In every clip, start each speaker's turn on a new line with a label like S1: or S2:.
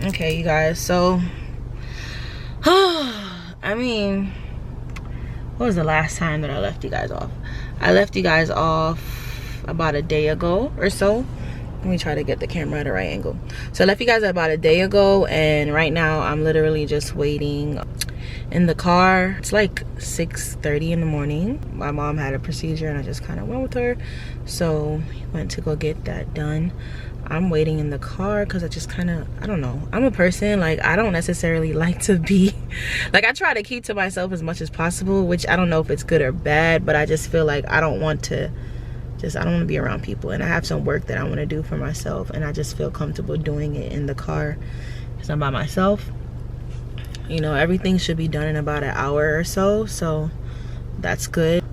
S1: Okay, you guys, so I mean, what was the last time that I left you guys off? I left you guys off about a day ago or so. Let me try to get the camera at the right angle. So I left you guys about a day ago, and right now I'm literally just waiting in the car. It's like 6:30 in the morning. My mom had a procedure and I just kind of went with her, so went to go get that done. I'm waiting in the car because I just kind of, I don't know, I'm a person, like, I don't necessarily like to be like, I try to keep to myself as much as possible, which I don't know if it's good or bad, but I just feel like I don't want to be around people, and I have some work that I want to do for myself, and I just feel comfortable doing it in the car because I'm by myself. You know, everything should be done in about an hour or so, so that's good.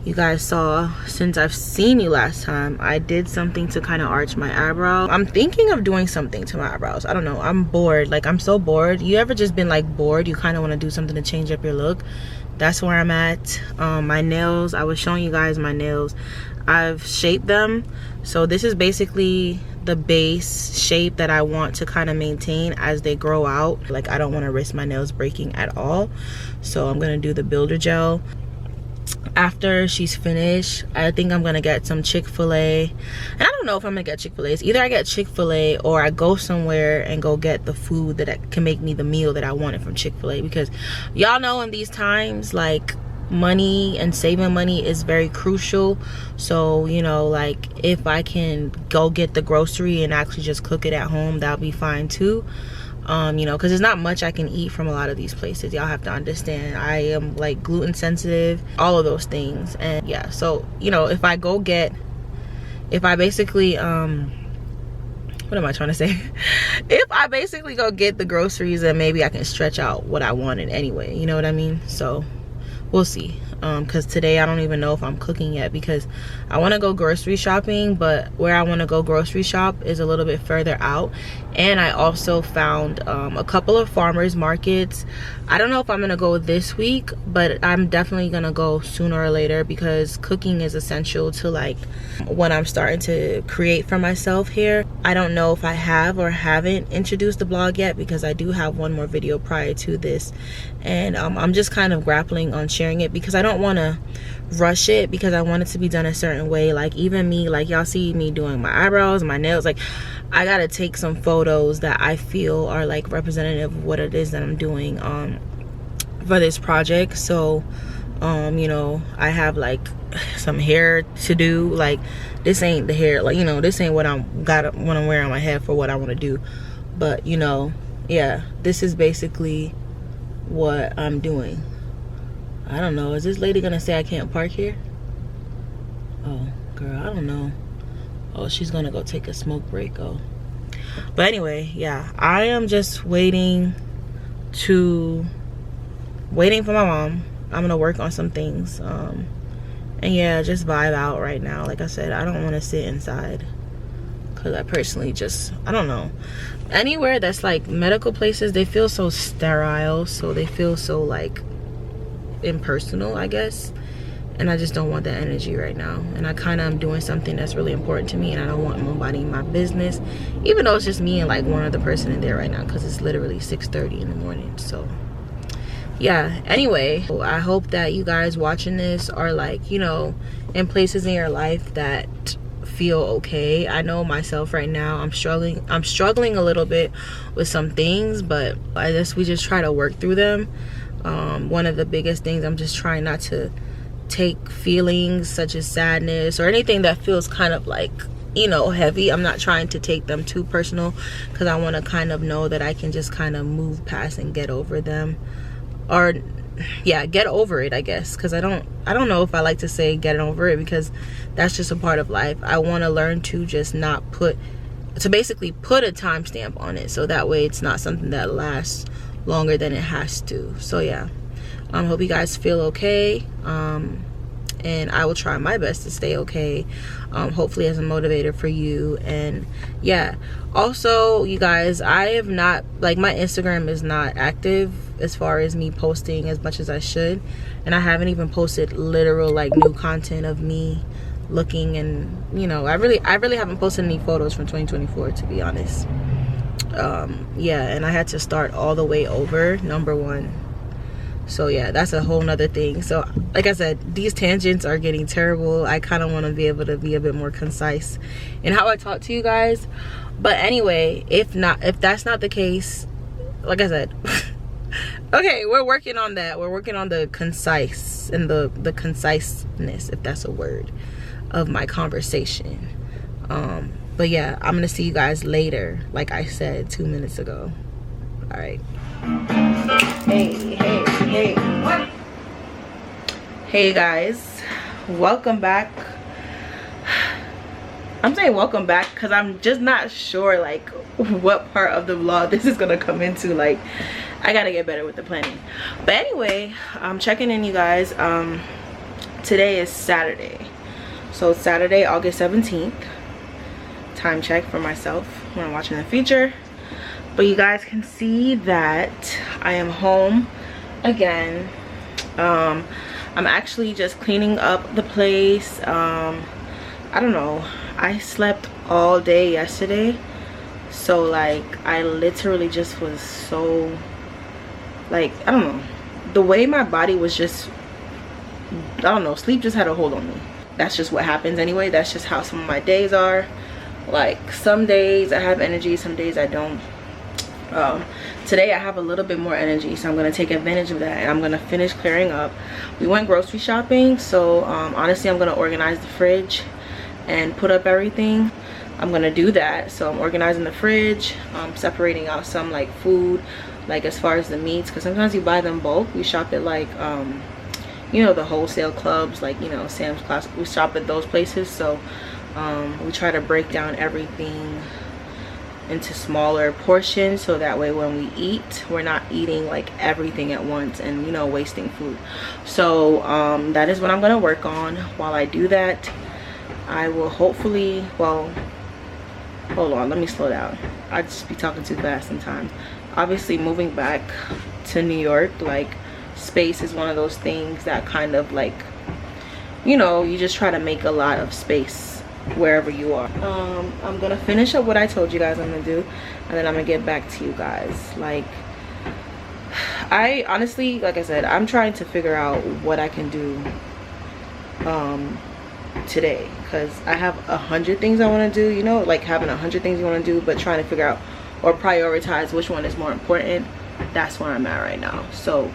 S1: You guys saw, since I've seen you last time, I did something to kind of arch my eyebrow. I'm thinking of doing something to my eyebrows. I don't know, I'm bored. Like, I'm so bored. You ever just been like bored? You kind of want to do something to change up your look? That's where I'm at. My nails, I was showing you guys my nails. I've shaped them, so this is basically the base shape that I want to kind of maintain as they grow out. Like, I don't want to risk my nails breaking at all, so I'm gonna do the builder gel. After she's finished, I think I'm gonna get some Chick-fil-A, and I don't know if I'm gonna get Chick-fil-A. It's either I get Chick-fil-A or I go somewhere and go get the food that can make me the meal that I wanted from Chick-fil-A, because y'all know in these times, like, money and saving money is very crucial. So, you know, like, if I can go get the grocery and actually just cook it at home, that'll be fine too. You know, because there's not much I can eat from a lot of these places. Y'all have to understand, I am like gluten sensitive, all of those things. And yeah, so, you know, if I basically what am I trying to say? If I basically go get the groceries, then maybe I can stretch out what I wanted anyway, you know what I mean? So we'll see. Because today I don't even know if I'm cooking yet, because I want to go grocery shopping, but where I want to go grocery shop is a little bit further out. And I also found a couple of farmers markets. I don't know if I'm gonna go this week, but I'm definitely gonna go sooner or later, because cooking is essential to like what I'm starting to create for myself here. I don't know if I have or haven't introduced the blog yet, because I do have one more video prior to this, and I'm just kind of grappling on sharing it, because I don't want to rush it, because I want it to be done a certain way. Like, even me, like, y'all see me doing my eyebrows, my nails, like, I gotta take some photos that I feel are like representative of what it is that I'm doing for this project. So you know, I have like some hair to do. Like, this ain't the hair, like, you know, this ain't what I'm wearing on my head for what I want to do, but you know, yeah, this is basically what I'm doing. I don't know, is this lady gonna say I can't park here? Oh girl, I don't know. Oh, she's gonna go take a smoke break. Oh, but anyway, yeah, I am just waiting for my mom. I'm gonna work on some things, and yeah, just vibe out right now. Like I said, I don't want to sit inside, because I personally just, I don't know, anywhere that's like medical places, they feel so sterile, so they feel so like impersonal, I guess, and I just don't want that energy right now. And I kind of am doing something that's really important to me, and I don't want nobody in my business, even though it's just me and like one other person in there right now, because it's literally 6:30 in the morning. So yeah, anyway, I hope that you guys watching this are like, you know, in places in your life that feel okay. I know myself right now, I'm struggling a little bit with some things, but I guess we just try to work through them. One of the biggest things, I'm just trying not to take feelings such as sadness or anything that feels kind of like, you know, heavy. I'm not trying to take them too personal, because I want to kind of know that I can just kind of move past and get over them. Or yeah, get over it, I guess, because I don't know if I like to say get over it, because that's just a part of life. I want to learn to just not put to basically put a timestamp on it, so that way it's not something that lasts longer than it has to. So yeah, hope you guys feel okay, and I will try my best to stay okay, hopefully as a motivator for you. And yeah, also you guys, I have not, like, my Instagram is not active as far as me posting as much as I should, and I haven't even posted literal like new content of me looking, and you know, I really haven't posted any photos from 2024, to be honest. Yeah, and I had to start all the way over, number one. So yeah, that's a whole nother thing. So like I said, these tangents are getting terrible. I kind of want to be able to be a bit more concise in how I talk to you guys. But anyway, if that's not the case, like I said, okay, we're working on that. We're working on the concise and the conciseness, if that's a word, of my conversation. But yeah, I'm gonna see you guys later, like I said 2 minutes ago. All right. Hey guys, welcome back. I'm saying welcome back because I'm just not sure like what part of the vlog this is gonna come into. Like, I gotta get better with the planning. But anyway, I'm checking in, you guys. Today is Saturday, so it's Saturday, August 17th. Time check for myself when I'm watching the feature. But you guys can see that I am home again. I'm actually just cleaning up the place. I don't know, I slept all day yesterday, so like I literally just was so, like, I don't know, the way my body was just, I don't know, sleep just had a hold on me. That's just what happens anyway. That's just how some of my days are. Like, some days I have energy, some days I don't. Today I have a little bit more energy, so I'm going to take advantage of that, and I'm going to finish clearing up. We went grocery shopping, so honestly I'm going to organize the fridge and put up everything. I'm going to do that. So I'm organizing the fridge, separating out some like food, like as far as the meats, because sometimes you buy them bulk. We shop at like you know, the wholesale clubs, like, you know, Sam's Club. We shop at those places, so we try to break down everything into smaller portions, so that way when we eat, we're not eating like everything at once and, you know, wasting food. So that is what I'm going to work on. While I do that, I will hopefully, well, hold on, let me slow down. I just be talking too fast sometimes. Obviously, moving back to New York, like, space is one of those things that kind of like, you know, you just try to make a lot of space wherever you are. I'm gonna finish up what I told you guys I'm gonna do, and then I'm gonna get back to you guys. Like, I honestly, like I said, I'm trying to figure out what I can do today, because I have 100 things I want to do, you know, like having 100 things you want to do, but trying to figure out or prioritize which one is more important. That's where I'm at right now. So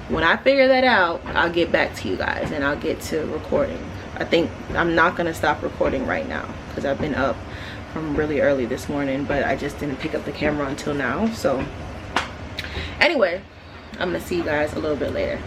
S1: when I figure that out, I'll get back to you guys and I'll get to recording. I think I'm not gonna stop recording right now because I've been up from really early this morning, but I just didn't pick up the camera until now. So anyway, I'm gonna see you guys a little bit later.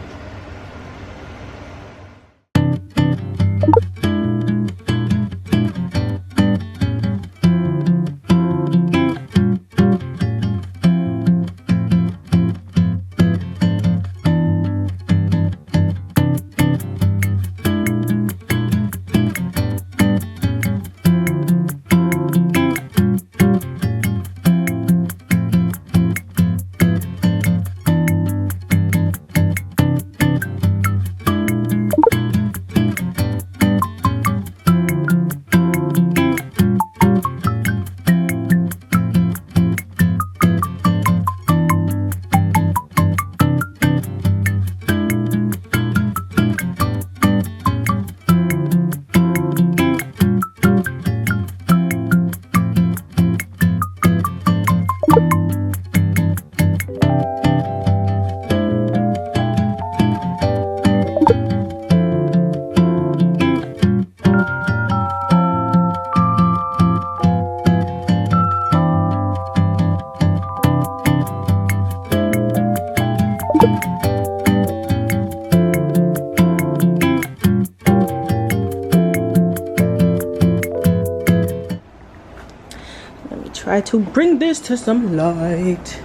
S1: try to bring this to some light.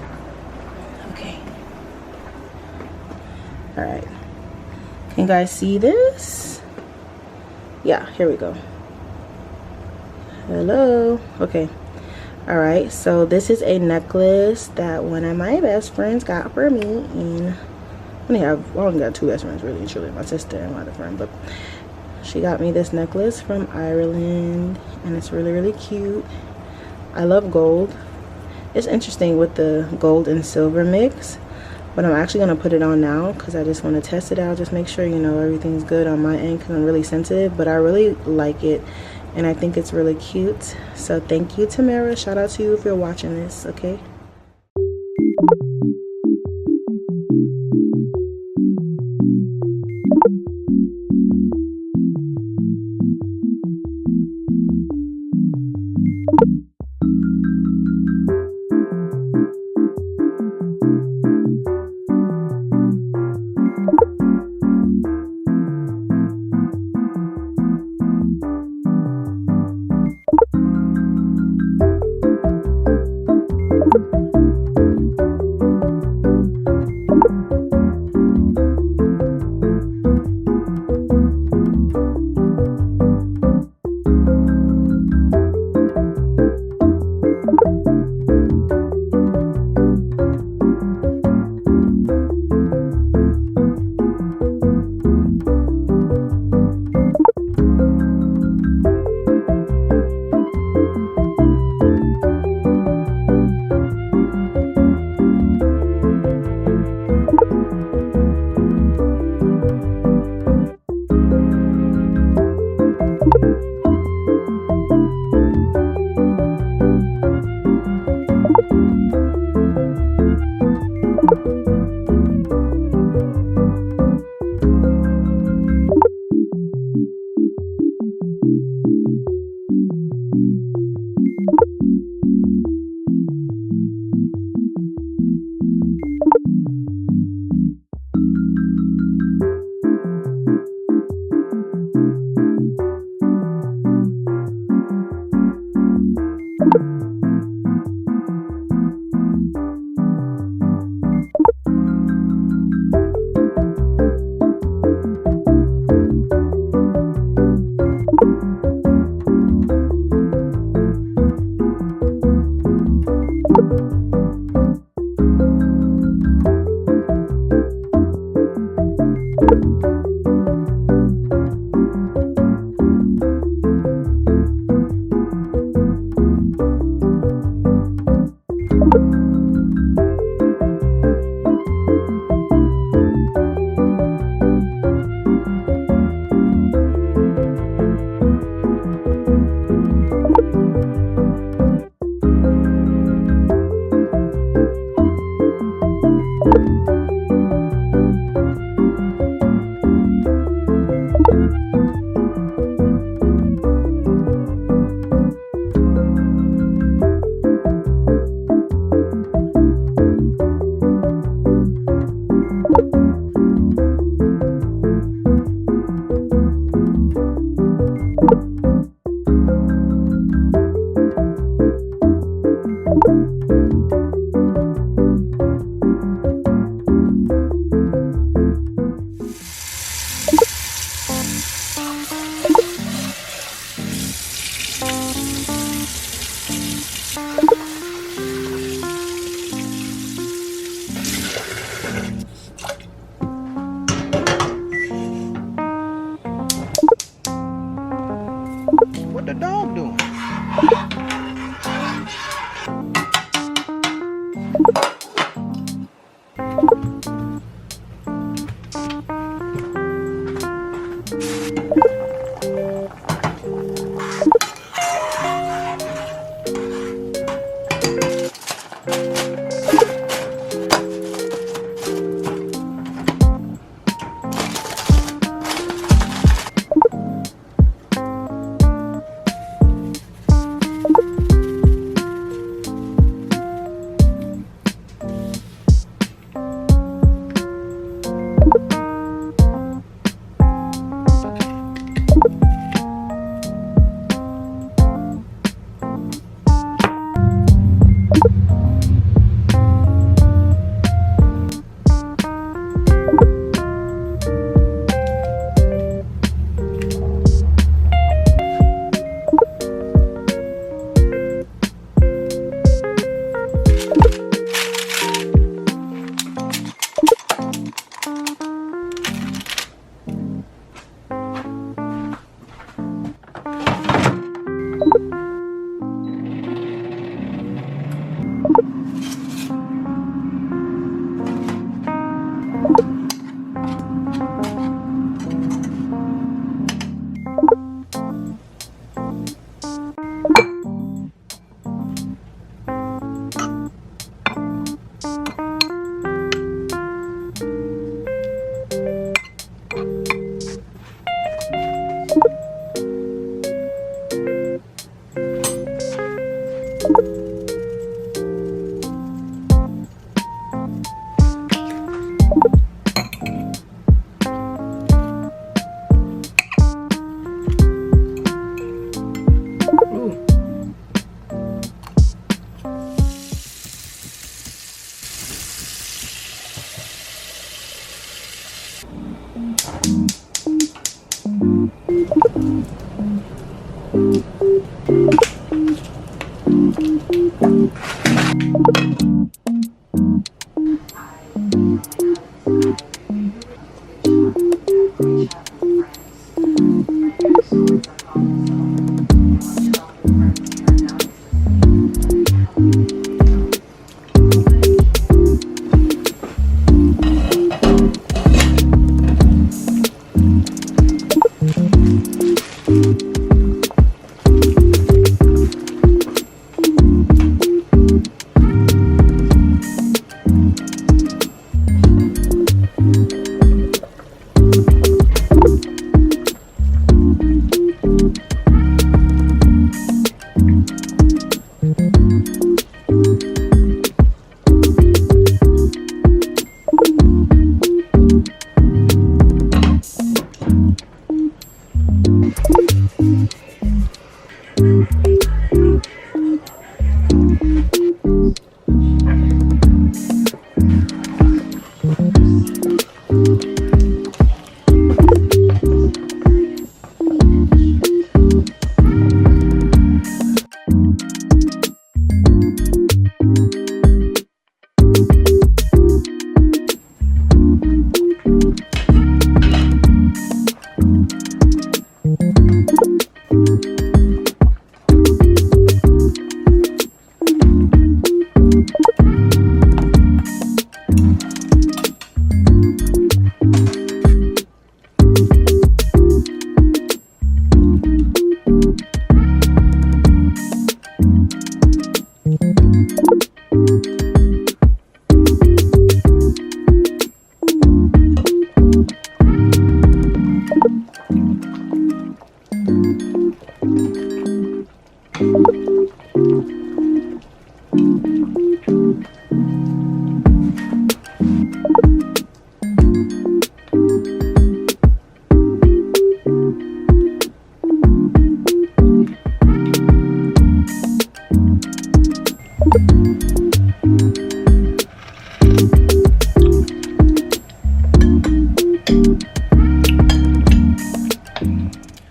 S1: Okay. All right. Can you guys see this? Yeah, here we go. Hello. Okay. All right, so this is a necklace that one of my best friends got for me, and I only got two best friends, really and truly, my sister and my other friend, but she got me this necklace from Ireland, and it's really, really cute. I love gold. It's interesting with the gold and silver mix, but I'm actually gonna put it on now because I just want to test it out, just make sure, you know, everything's good on my end because I'm really sensitive, but I really like it. And I think it's really cute. So thank you, Tamara. Shout out to you if you're watching this, okay?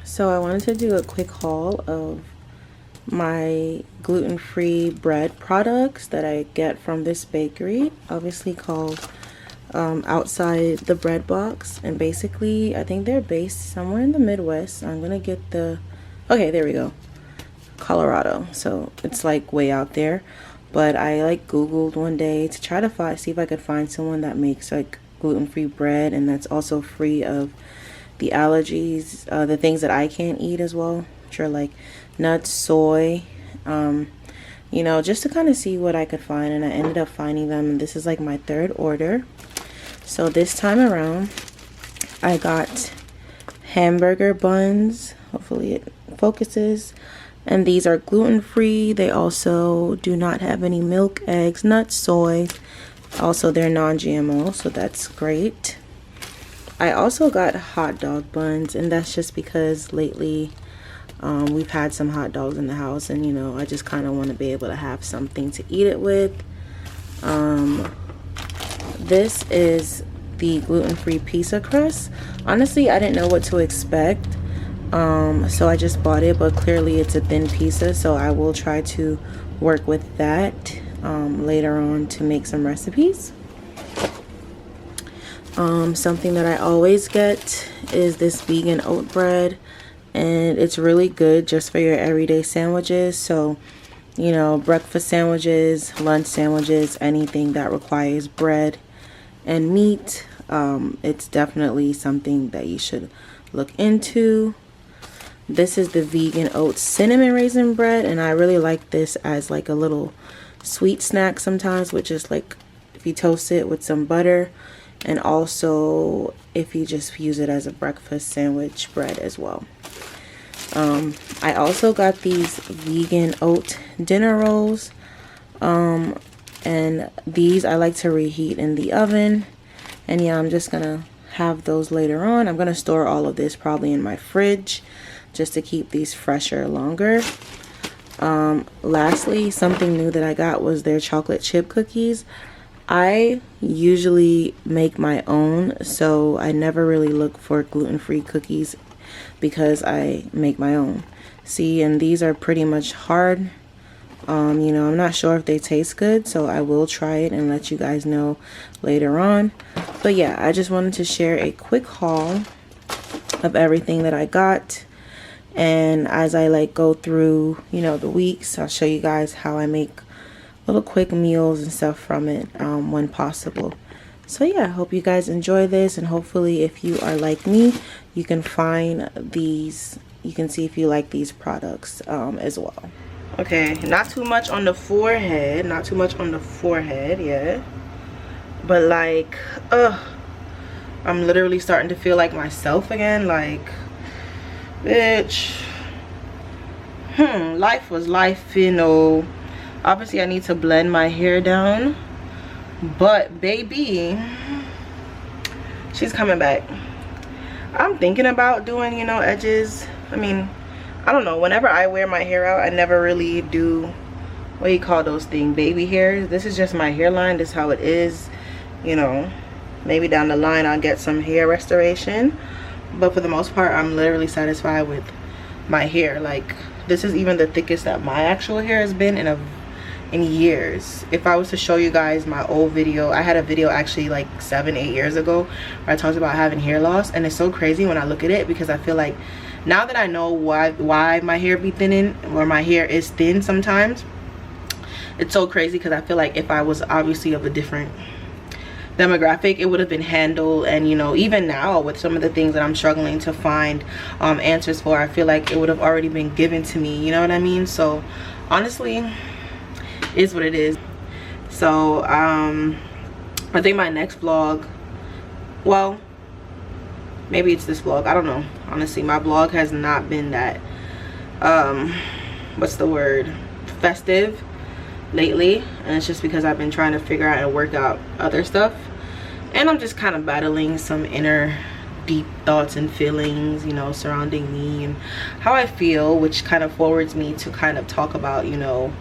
S1: So I wanted to do a quick haul of my gluten-free bread products that I get from this bakery, obviously called Outside the Bread Box. And basically I think they're based somewhere in the Midwest. I'm gonna get the, okay, there we go, Colorado. So it's like way out there, but I like googled one day to try to see if I could find someone that makes like gluten-free bread and that's also free of the allergies, the things that I can't eat as well, which are like nuts, soy, you know, just to kind of see what I could find. And I ended up finding them, and this is like my third order. So this time around I got hamburger buns, hopefully it focuses, and these are gluten-free. They also do not have any milk, eggs, nuts, soy. Also they're non-GMO, so that's great. I also got hot dog buns, and that's just because lately we've had some hot dogs in the house, and you know, I just kind of want to be able to have something to eat it with. This is the gluten-free pizza crust. Honestly, I didn't know what to expect, so I just bought it, but clearly it's a thin pizza, so I will try to work with that later on to make some recipes. Something that I always get is this vegan oat bread, and it's really good just for your everyday sandwiches. So, you know, breakfast sandwiches, lunch sandwiches, anything that requires bread and meat. It's definitely something that you should look into. This is the vegan oat cinnamon raisin bread, and I really like this as like a little sweet snack sometimes, with just like if you toast it with some butter, and also if you just use it as a breakfast sandwich bread as well. I also got these vegan oat dinner rolls, and these I like to reheat in the oven, and yeah, I'm just gonna have those later on. I'm gonna store all of this probably in my fridge just to keep these fresher longer. Lastly, something new that I got was their chocolate chip cookies. I usually make my own, so I never really look for gluten-free cookies because I make my own. See, and these are pretty much hard You know, I'm not sure if they taste good, so I will try it and let you guys know later on. But yeah, I just wanted to share a quick haul of everything that I got. And as I like go through, you know, the weeks, I'll show you guys how I make little quick meals and stuff from it when possible. So yeah, I hope you guys enjoy this, and hopefully if you are like me, you can find these, you can see if you like these products as well. Okay, not too much on the forehead, yeah, but like I'm literally starting to feel like myself again. Like, bitch, life was life, you know. Obviously I need to blend my hair down, but baby, she's coming back. I'm thinking about doing, you know, edges. I mean, I don't know, whenever I wear my hair out, I never really do, what do you call those things, baby hairs. This is just my hairline. This is how it is, you know. Maybe down the line I'll get some hair restoration, but for the most part I'm literally satisfied with my hair. Like, this is even the thickest that my actual hair has been in years. If I was to show you guys my old video, I had a video actually like 7-8 years ago where I talked about having hair loss, and it's so crazy when I look at it, because I feel like now that I know why my hair be thinning, or my hair is thin sometimes, it's so crazy, because I feel like if I was obviously of a different demographic, it would have been handled. And you know, even now with some of the things that I'm struggling to find answers for, I feel like it would have already been given to me, you know what I mean? So honestly, is what it is. So I think my next vlog, well, maybe it's this vlog, I don't know. Honestly, my vlog has not been that what's the word, festive lately, and it's just because I've been trying to figure out and work out other stuff, and I'm just kind of battling some inner deep thoughts and feelings, you know, surrounding me and how I feel, which kind of forwards me to kind of talk about, you know,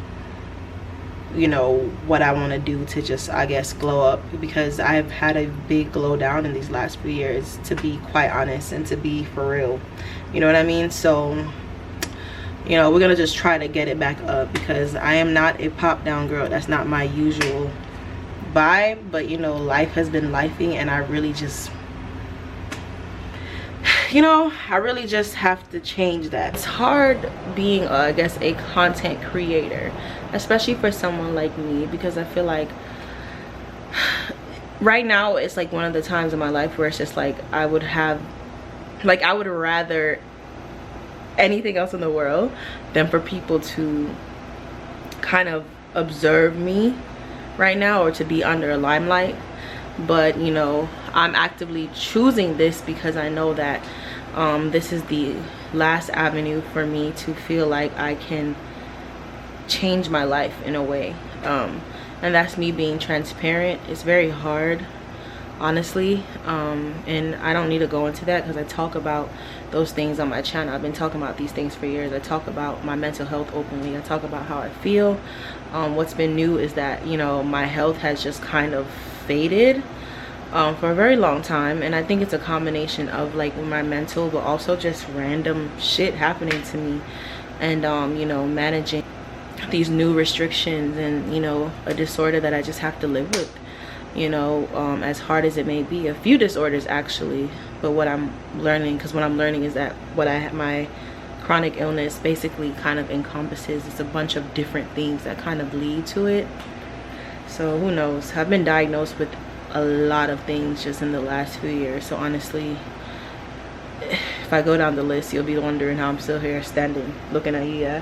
S1: what I want to do to just, I guess, glow up, because I've had a big glow down in these last few years, to be quite honest, and to be for real, you know what I mean? So, you know, we're gonna just try to get it back up, because I am not a pop down girl. That's not my usual vibe, but you know, life has been lifing, and I really just, you know, I really just have to change that. It's hard being I guess a content creator, especially for someone like me, because I feel like right now it's like one of the times in my life where it's just like I would rather anything else in the world than for people to kind of observe me right now, or to be under a limelight. But you know, I'm actively choosing this because I know that this is the last avenue for me to feel like I can change my life in a way, and that's me being transparent. It's very hard, honestly, and I don't need to go into that because I talk about those things on my channel. I've been talking about these things for years. I talk about my mental health openly. I talk about how I feel. What's been new is that, you know, my health has just kind of faded for a very long time, and I think it's a combination of like my mental, but also just random shit happening to me, and you know, managing these new restrictions, and you know, a disorder that I just have to live with, you know, as hard as it may be. A few disorders actually, but what I'm learning, because what I'm learning is that what I have, my chronic illness basically kind of encompasses, it's a bunch of different things that kind of lead to it. So who knows, I've been diagnosed with a lot of things just in the last few years. So honestly, if I go down the list, you'll be wondering how I'm still here standing looking at you. Yeah.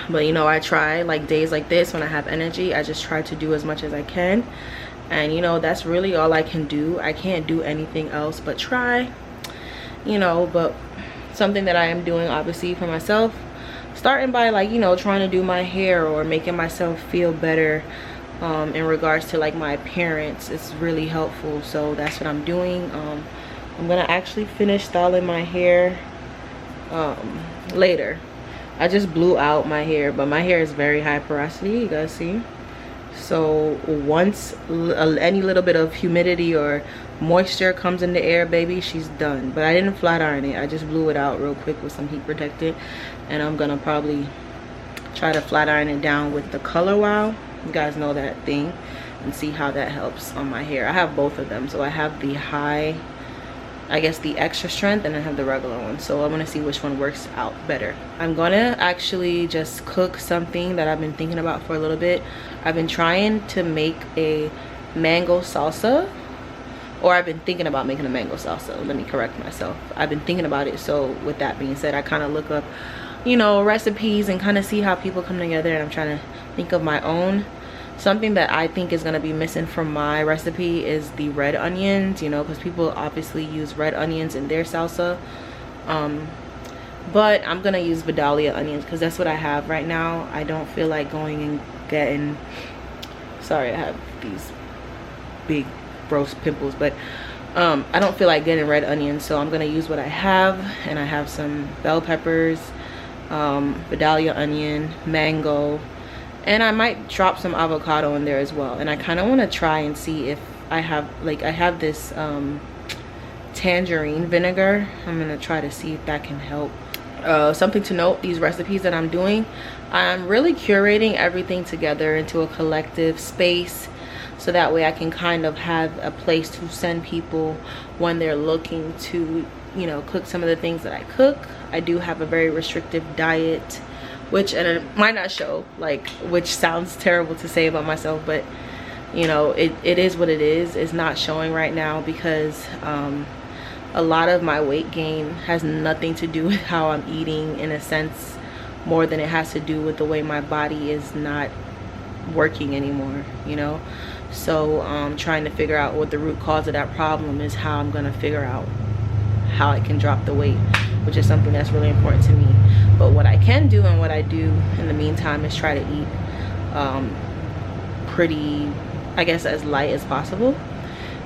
S1: But you know, I try, like days like this when I have energy, I just try to do as much as I can, and you know, that's really all I can do. I can't do anything else but try, you know. But something that I am doing obviously for myself, starting by like, you know, trying to do my hair or making myself feel better in regards to like my appearance, it's really helpful. So that's what I'm doing. I'm gonna actually finish styling my hair later. I just blew out my hair, but my hair is very high porosity, you guys see. So once any little bit of humidity or moisture comes in the air, baby, she's done. But I didn't flat iron it, I just blew it out real quick with some heat protectant, and I'm gonna probably try to flat iron it down with the color wow. You guys know that thing, and see how that helps on my hair. I have both of them, so I have the high, I guess the extra strength, and I have the regular one, so I'm gonna see which one works out better. I'm gonna actually just cook something that I've been thinking about for a little bit. I've been trying to make a mango salsa, or I've been thinking about making a mango salsa. Let me correct myself. I've been thinking about it. So with that being said, I kind of look up, you know, recipes and kind of see how people come together, and I'm trying to think of my own. Something that I think is going to be missing from my recipe is the red onions, you know, because people obviously use red onions in their salsa. But I'm going to use Vidalia onions because that's what I have right now. I don't feel like going and getting, sorry, I have these big gross pimples, but I don't feel like getting red onions, so I'm going to use what I have. And I have some bell peppers, Vidalia onion, mango, and I might drop some avocado in there as well. And I kind of want to try and see if I have, like, I have this tangerine vinegar. I'm gonna try to see if that can help. Something to note, these recipes that I'm doing, I'm really curating everything together into a collective space, so that way I can kind of have a place to send people when they're looking to, you know, cook some of the things that I cook. I do have a very restrictive diet, which, and it might not show, like, which sounds terrible to say about myself, but you know, it is what it is. It's not showing right now because a lot of my weight gain has nothing to do with how I'm eating, in a sense, more than it has to do with the way my body is not working anymore, you know. So trying to figure out what the root cause of that problem is, how I'm gonna figure out how I can drop the weight, which is something that's really important to me. But what I can do and what I do in the meantime is try to eat pretty, I guess, as light as possible.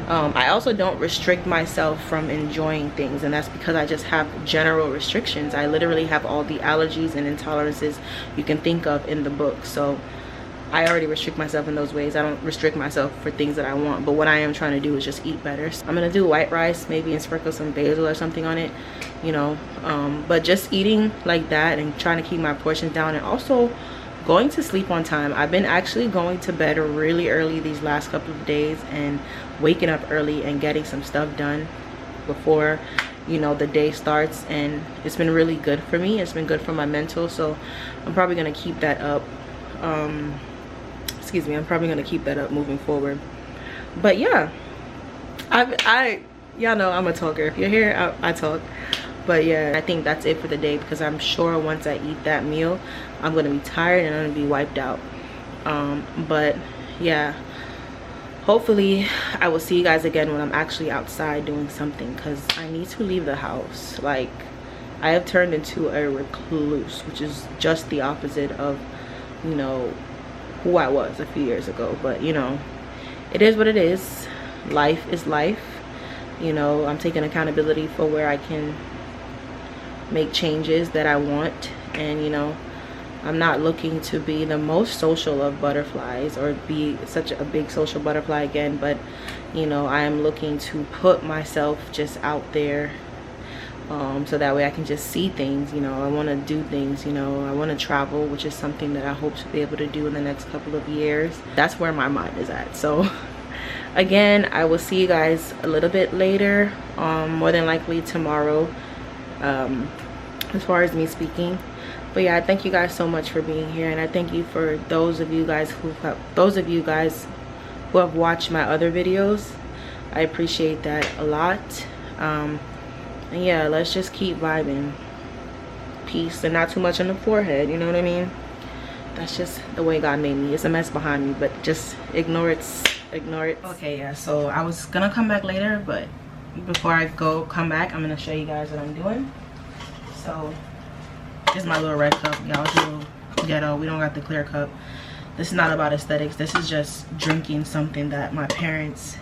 S1: I also don't restrict myself from enjoying things, and that's because I just have general restrictions. I literally have all the allergies and intolerances you can think of in the book, so I already restrict myself in those ways. I don't restrict myself for things that I want, but what I am trying to do is just eat better. So I'm gonna do white rice maybe and sprinkle some basil or something on it, you know, but just eating like that and trying to keep my portions down, and also going to sleep on time. I've been actually going to bed really early these last couple of days and waking up early and getting some stuff done before, you know, the day starts, and it's been really good for me. It's been good for my mental, so I'm probably gonna keep that up. Excuse me, I'm probably gonna keep that up moving forward. But yeah, y'all know I'm a talker. If you're here, I talk. But yeah, I think that's it for the day, because I'm sure once I eat that meal, I'm gonna be tired and I'm gonna be wiped out. But yeah, hopefully I will see you guys again when I'm actually outside doing something, because I need to leave the house. Like, I have turned into a recluse, which is just the opposite of, you know, who I was a few years ago. But you know, it is what it is. Life is life. You know, I'm taking accountability for where I can make changes that I want, and you know, I'm not looking to be the most social of butterflies or be such a big social butterfly again, but you know, I am looking to put myself just out there, so that way I can just see things. You know, I want to do things, you know, I want to travel, which is something that I hope to be able to do in the next couple of years. That's where my mind is at. So again, I will see you guys a little bit later, more than likely tomorrow, as far as me speaking. But yeah, I thank you guys so much for being here, and I thank you for those of you guys who have watched my other videos. I appreciate that a lot. And yeah, let's just keep vibing. Peace, and not too much on the forehead, you know what I mean? That's just the way God made me. It's a mess behind me, but just ignore it. Ignore it. Okay, yeah, so I was gonna come back later, but before I come back, I'm gonna show you guys what I'm doing. So this is my little red cup. Y'all, it's a little ghetto. We don't got the clear cup. This is not about aesthetics. This is just drinking something that my parents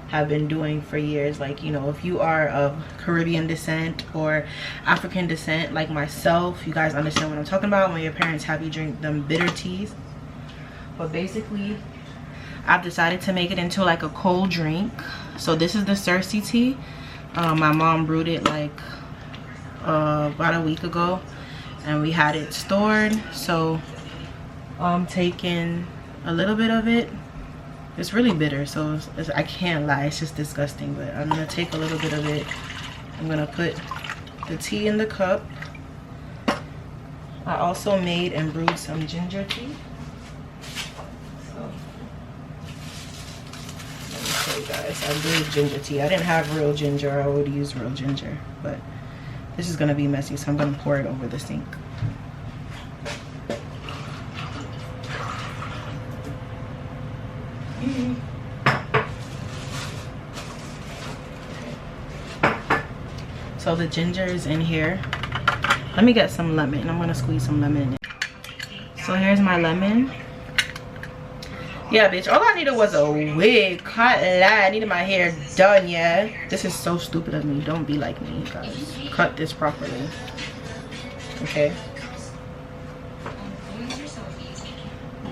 S1: have been doing for years. Like, you know, if you are of Caribbean descent or African descent like myself, you guys understand what I'm talking about when your parents have you drink them bitter teas. But basically, I've decided to make it into like a cold drink. So this is the Cersei tea. My mom brewed it like about a week ago, and we had it stored, so I'm taking a little bit of it. It's really bitter, so I can't lie, it's just disgusting, but I'm gonna take a little bit of it. I'm gonna put the tea in the cup. I also made and brewed some ginger tea. So let me show you guys, I brewed ginger tea. I didn't have real ginger, I would use real ginger, but this is gonna be messy, so I'm gonna pour it over the sink. So the ginger is in here. Let me get some lemon. I'm gonna squeeze some lemon in it. So here's my lemon. Yeah, bitch, all I needed was a wig. Can't lie, I needed my hair done, yeah. This is so stupid of me. Don't be like me, guys. Cut this properly. Okay.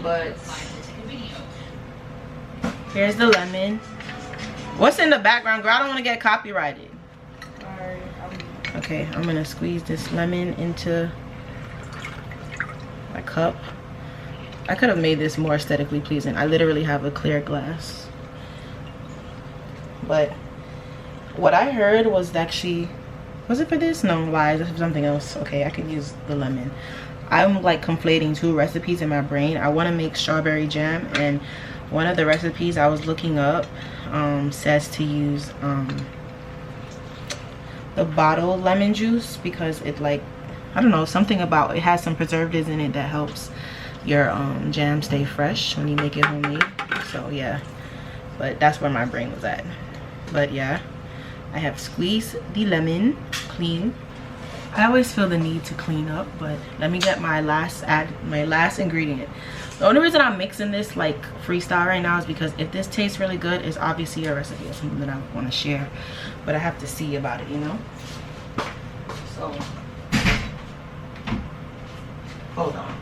S1: But here's the lemon. What's in the background, girl? I don't want to get copyrighted. Okay, I'm gonna squeeze this lemon into my cup. I could have made this more aesthetically pleasing. I literally have a clear glass. But what I heard was actually, was it for this? No, lies, this is something else. Okay, I can use the lemon. I'm like conflating two recipes in my brain. I want to make strawberry jam, and one of the recipes I was looking up says to use the bottled lemon juice, because it, like, I don't know, something about it has some preservatives in it that helps your jam stay fresh when you make it homemade. So yeah, but that's where my brain was at. But yeah, I have squeezed the lemon clean. I always feel the need to clean up, but let me get my last ingredient. The only reason I'm mixing this like freestyle right now is because if this tastes really good, it's obviously a recipe or something that I want to share, but I have to see about it, you know. So hold on.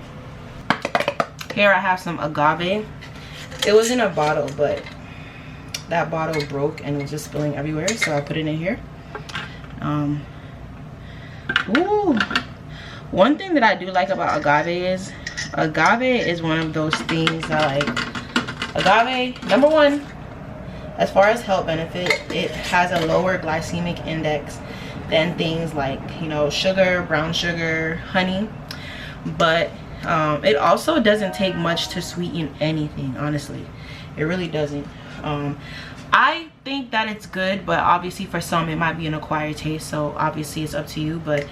S1: Here I have some agave. It was in a bottle, but that bottle broke and it was just spilling everywhere, so I put it in here. Ooh, one thing that I do like about agave is one of those things that, like, agave, number one, as far as health benefit, it has a lower glycemic index than things like, you know, sugar, brown sugar, honey. But it also doesn't take much to sweeten anything, honestly. It really doesn't. I think that it's good, but obviously for some it might be an acquired taste, so obviously it's up to you. But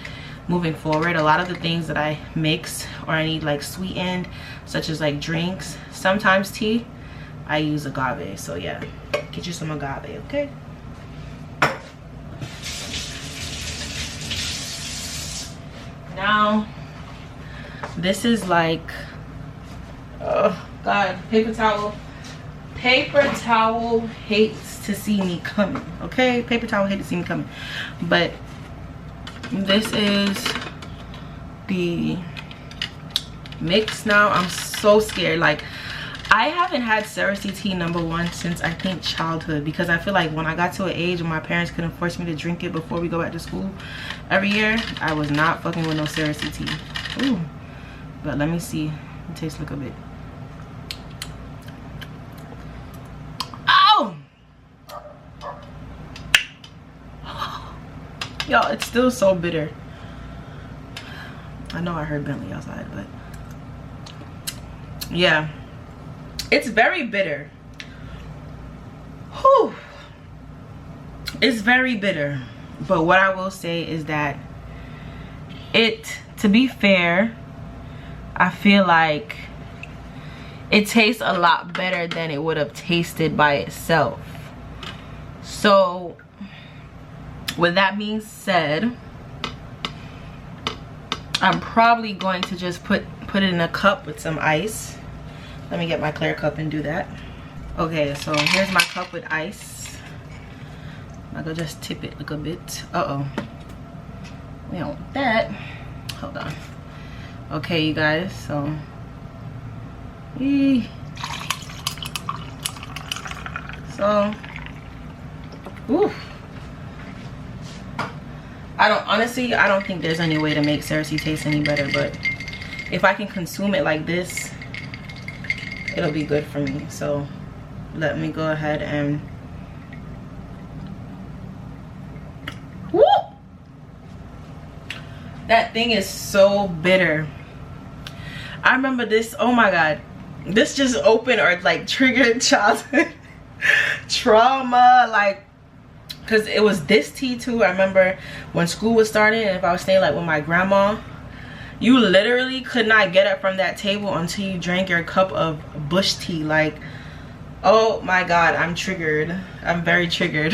S1: moving forward, a lot of the things that I mix or I need like sweetened, such as like drinks, sometimes tea, I use agave. So yeah, get you some agave, okay? Now this is like, oh god, paper towel hates to see me coming, okay? Paper towel hates to see me coming. But this is the mix now. I'm so scared. Like, I haven't had Cersei tea #1 since I think childhood, because I feel like when I got to an age when my parents couldn't force me to drink it before we go back to school every year, I was not fucking with no Cersei tea. Ooh. But let me see. It tastes like a bit. Y'all, it's still so bitter. I know I heard Bentley outside, but yeah, it's very bitter. Whew. It's very bitter. But what I will say is that to be fair, I feel like it tastes a lot better than it would have tasted by itself. So with that being said, I'm probably going to just put it in a cup with some ice. Let me get my clear cup and do that. Okay, so here's my cup with ice. I'm gonna just tip it like a bit. Uh-oh. We don't want that. Hold on. Okay, you guys, so ooh. I don't honestly, I don't think there's any way to make Cersei taste any better, but if I can consume it like this, it'll be good for me. So let me go ahead and woo! That thing is so bitter. I remember this, oh my god, this just opened or like triggered childhood trauma, like, because it was this tea too. I remember when school was starting, and if I was staying like with my grandma, you literally could not get up from that table until you drank your cup of bush tea. Like, oh my god, I'm triggered. I'm very triggered.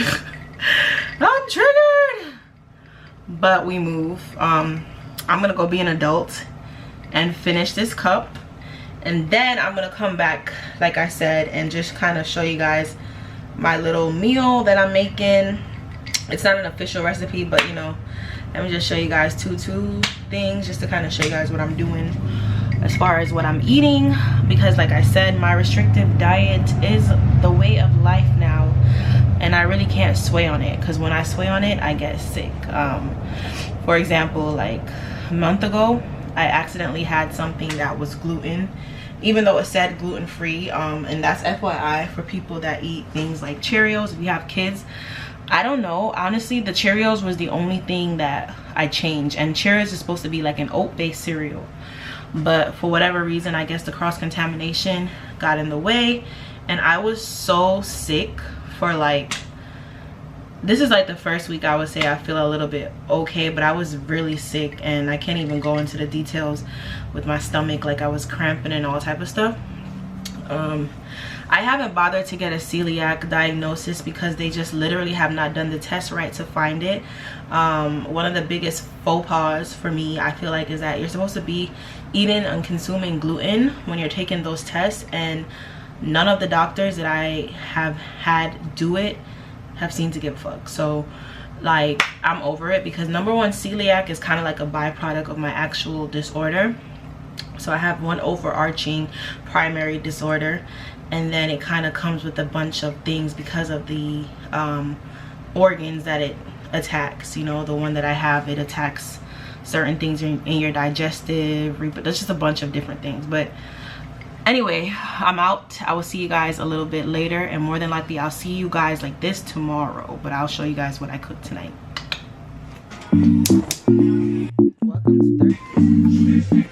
S1: I'm triggered. But we move. I'm gonna go be an adult and finish this cup, and then I'm gonna come back, like I said, and just kind of show you guys my little meal that I'm making. It's not an official recipe, but you know, let me just show you guys two things just to kind of show you guys what I'm doing as far as what I'm eating, because like I said, my restrictive diet is the way of life now, and I really can't sway on it, because when I sway on it, I get sick. For example, like a month ago, I accidentally had something that was gluten, even though it said gluten-free, and that's FYI for people that eat things like Cheerios. If you have kids, I don't know, honestly, the Cheerios was the only thing that I changed, and Cheerios is supposed to be like an oat-based cereal, but for whatever reason, I guess the cross-contamination got in the way, and I was so sick for like, this is like the first week I would say I feel a little bit okay, but I was really sick, and I can't even go into the details with my stomach, like I was cramping and all type of stuff. I haven't bothered to get a celiac diagnosis because they just literally have not done the test right to find it. One of the biggest faux pas for me, I feel like, is that you're supposed to be eating and consuming gluten when you're taking those tests, and none of the doctors that I have had do it have seemed to give a fuck. So like, I'm over it, because number one, celiac is kind of like a byproduct of my actual disorder. So I have one overarching primary disorder, and then it kind of comes with a bunch of things because of the organs that it attacks. You know, the one that I have, it attacks certain things in your digestive, there's just a bunch of different things. But anyway, I'm out. I will see you guys a little bit later, and more than likely I'll see you guys like this tomorrow, but I'll show you guys what I cooked tonight. Welcome to 30s.